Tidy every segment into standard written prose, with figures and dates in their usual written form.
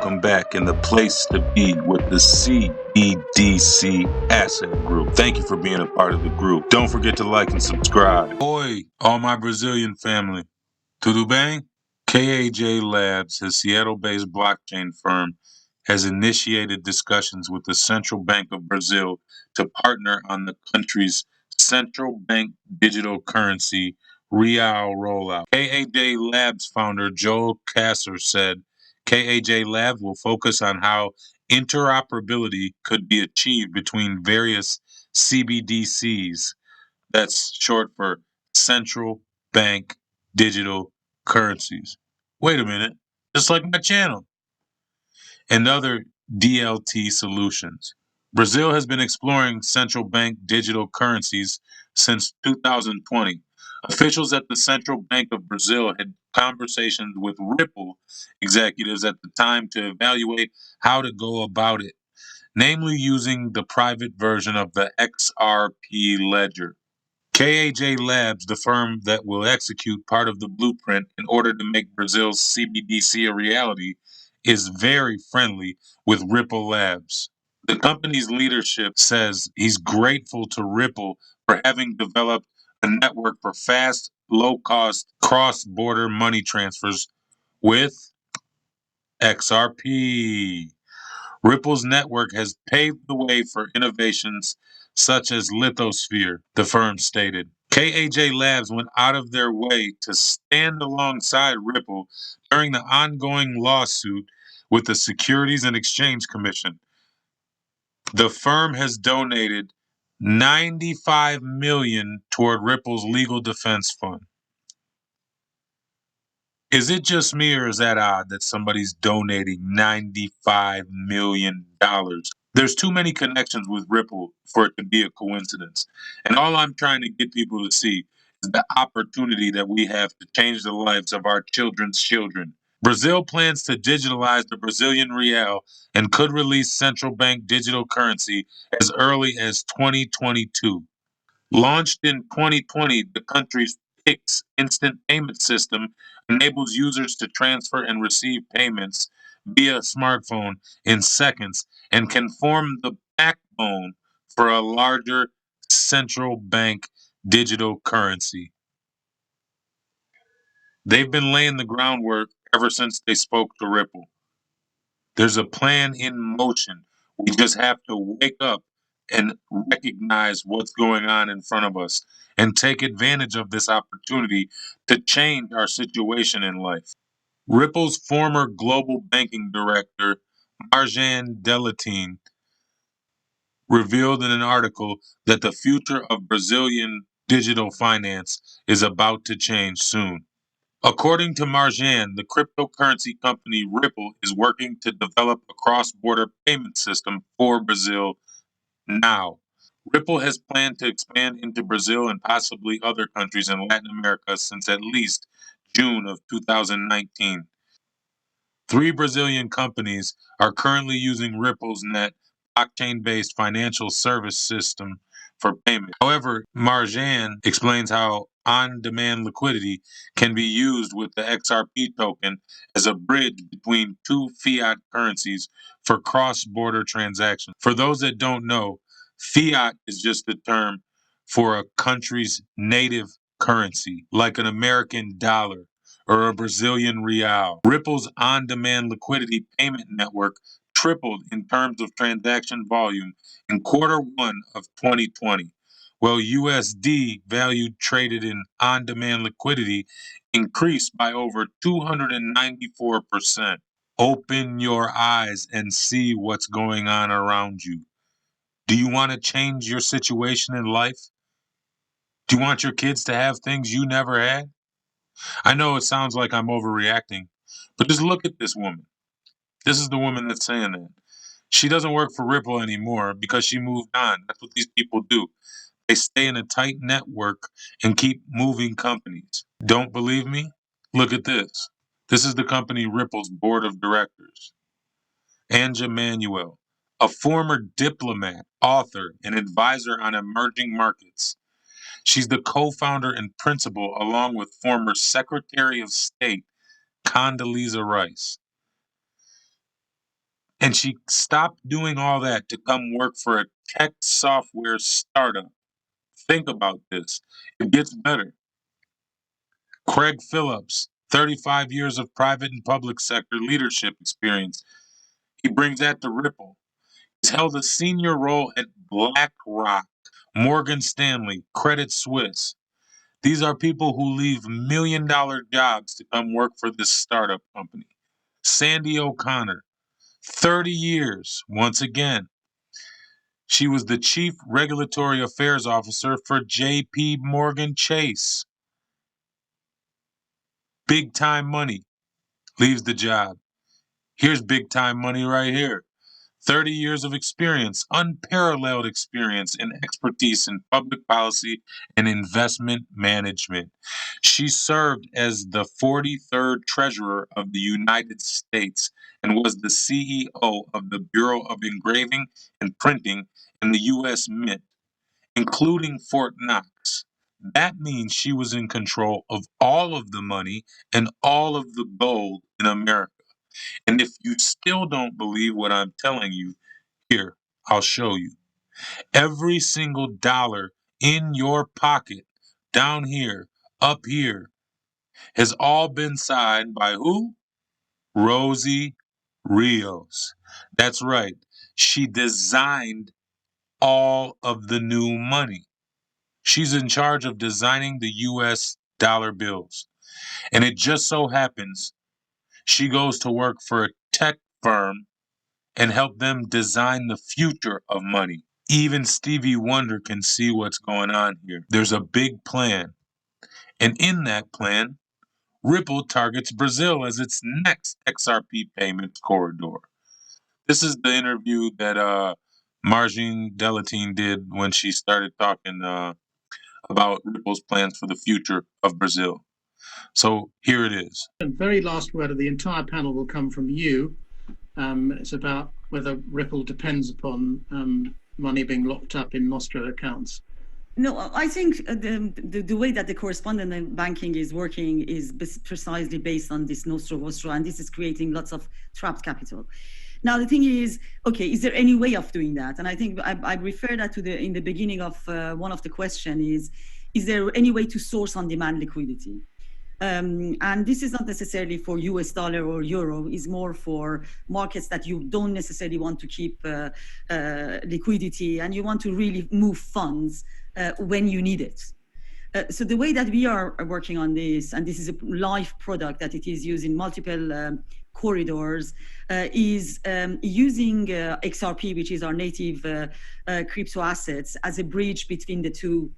welcome back in the place to be with the CBDC Asset Group. Thank you for being a part of the group. Don't forget to like and subscribe. Oi, all my Brazilian family. Tudo bem? KAJ Labs, a Seattle-based blockchain firm, has initiated discussions with the Central Bank of Brazil to partner on the country's central bank digital currency Real rollout. KAJ Labs founder Joel Kasser said KAJ Labs will focus on how interoperability could be achieved between various CBDCs, that's short for central bank digital currencies. Wait a minute, just like my channel, and other DLT solutions. Brazil has been exploring central bank digital currencies since 2020. Officials at the Central Bank of Brazil had conversations with Ripple executives at the time to evaluate how to go about it, namely using the private version of the XRP ledger. KAJ Labs, the firm that will execute part of the blueprint in order to make Brazil's CBDC a reality, is very friendly with Ripple Labs. The company's leadership says he's grateful to Ripple for having developed a network for fast, low-cost, cross-border money transfers with XRP. Ripple's network has paved the way for innovations such as Lithosphere, the firm stated. KAJ Labs went out of their way to stand alongside Ripple during the ongoing lawsuit with the Securities and Exchange Commission. The firm has donated $95 million toward Ripple's legal defense fund. Is it just me, or is that odd that somebody's donating $95 million? There's too many connections with Ripple for it to be a coincidence. And all I'm trying to get people to see is the opportunity that we have to change the lives of our children's children. Brazil plans to digitalize the Brazilian real and could release central bank digital currency as early as 2022. Launched in 2020, the country's Pix instant payment system enables users to transfer and receive payments via smartphone in seconds and can form the backbone for a larger central bank digital currency. They've been laying the groundwork ever since they spoke to Ripple. There's a plan in motion. We just have to wake up and recognize what's going on in front of us and take advantage of this opportunity to change our situation in life. Ripple's former global banking director, Marjan Delatin, revealed in an article that the future of Brazilian digital finance is about to change soon. According to Marjan, the cryptocurrency company Ripple is working to develop a cross-border payment system for Brazil now. Ripple has planned to expand into Brazil and possibly other countries in Latin America since at least June of 2019. 3 Brazilian companies are currently using Ripple's net blockchain-based financial service system for payment. However, Marjan explains how on-demand liquidity can be used with the XRP token as a bridge between 2 fiat currencies for cross-border transactions. For those that don't know, fiat is just a term for a country's native currency, like an American dollar or a Brazilian real. Ripple's on-demand liquidity payment network tripled in terms of transaction volume in Q1 of 2020, while USD value traded in on-demand liquidity increased by over 294%. Open your eyes and see what's going on around you. Do you want to change your situation in life? Do you want your kids to have things you never had? I know it sounds like I'm overreacting, but just look at this woman. This is the woman that's saying that. She doesn't work for Ripple anymore because she moved on. That's what these people do. They stay in a tight network and keep moving companies. Don't believe me? Look at this. This is the company Ripple's board of directors. Anja Manuel, a former diplomat, author, and advisor on emerging markets. She's the co-founder and principal along with former Secretary of State Condoleezza Rice. And she stopped doing all that to come work for a tech software startup. Think about this. It gets better. Craig Phillips, 35 years of private and public sector leadership experience. He brings that to Ripple. He's held a senior role at BlackRock, Morgan Stanley, Credit Suisse. These are people who leave million-dollar jobs to come work for this startup company. Sandy O'Connor, 30 years, once again. She was the Chief Regulatory Affairs Officer for JP Morgan Chase. Big time money, leaves the job. Here's big time money right here. 30 years of experience, unparalleled experience and expertise in public policy and investment management. She served as the 43rd Treasurer of the United States and was the CEO of the Bureau of Engraving and Printing in the U.S. Mint, including Fort Knox. That means she was in control of all of the money and all of the gold in America. And if you still don't believe what I'm telling you, here, I'll show you. Every single dollar in your pocket, down here, up here, has all been signed by who? Rosie Rios. That's right. She designed all of the new money. She's in charge of designing the US dollar bills. And it just so happens she goes to work for a tech firm and help them design the future of money. Even Stevie Wonder can see what's going on here. There's a big plan. And in that plan, Ripple targets Brazil as its next XRP payments corridor. This is the interview that Margine Delatine did when she started talking about Ripple's plans for the future of Brazil. So here it is. The very last word of the entire panel will come from you. It's about whether Ripple depends upon money being locked up in Nostro accounts. No, I think the way that the correspondent banking is working is precisely based on this nostro vostro, and this is creating lots of trapped capital. Now, the thing is, okay, is there any way of doing that? And I think I refer that to in the beginning of one of the question is there any way to source on-demand liquidity? And this is not necessarily for US dollar or euro, it's more for markets that you don't necessarily want to keep liquidity and you want to really move funds when you need it. So the way that we are working on this, and this is a live product that it is used in multiple corridors, is using XRP, which is our native crypto assets, as a bridge between the two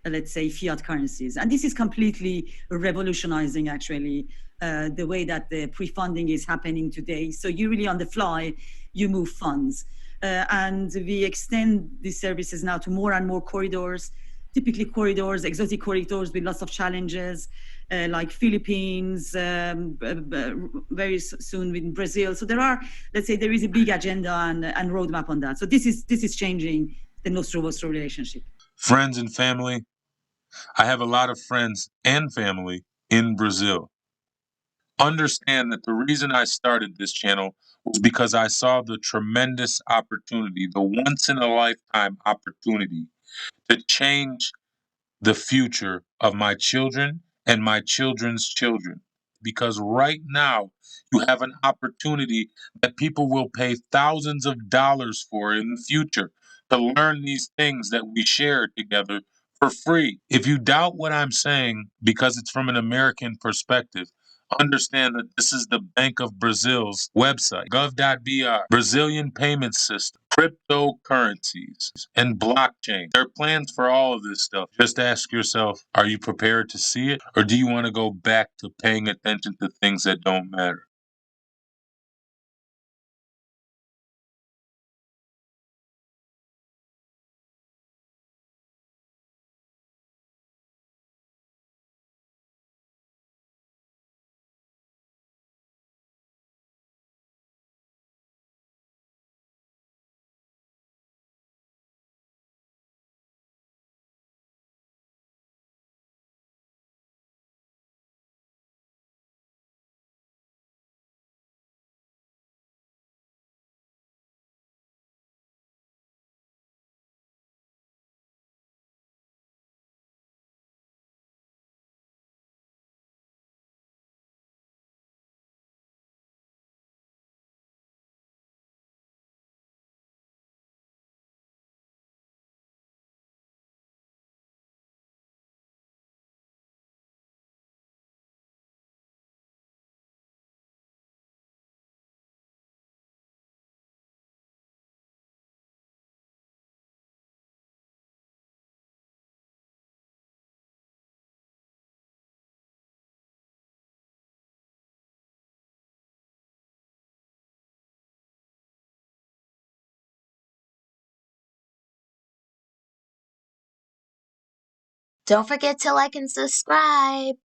let's say, fiat currencies. And this is completely revolutionizing, actually, the way that the pre-funding is happening today. So you really, on the fly, you move funds. And we extend these services now to more and more corridors, typically corridors, exotic corridors with lots of challenges, like Philippines, very soon in Brazil. So there are, let's say, there is a big agenda and roadmap on that. So this is changing the Nostro-Vostro relationship. Friends and family, I have a lot of friends and family in Brazil. Understand that the reason I started this channel was because I saw the tremendous opportunity, the once in a lifetime opportunity to change the future of my children and my children's children. Because right now, you have an opportunity that people will pay thousands of dollars for in the future to learn these things that we share together for free. If you doubt what I'm saying because it's from an American perspective, understand that this is the Bank of Brazil's website, gov.br, Brazilian payment system, cryptocurrencies, and blockchain. There are plans for all of this stuff. Just ask yourself, are you prepared to see it? Or do you want to go back to paying attention to things that don't matter? Don't forget to like and subscribe.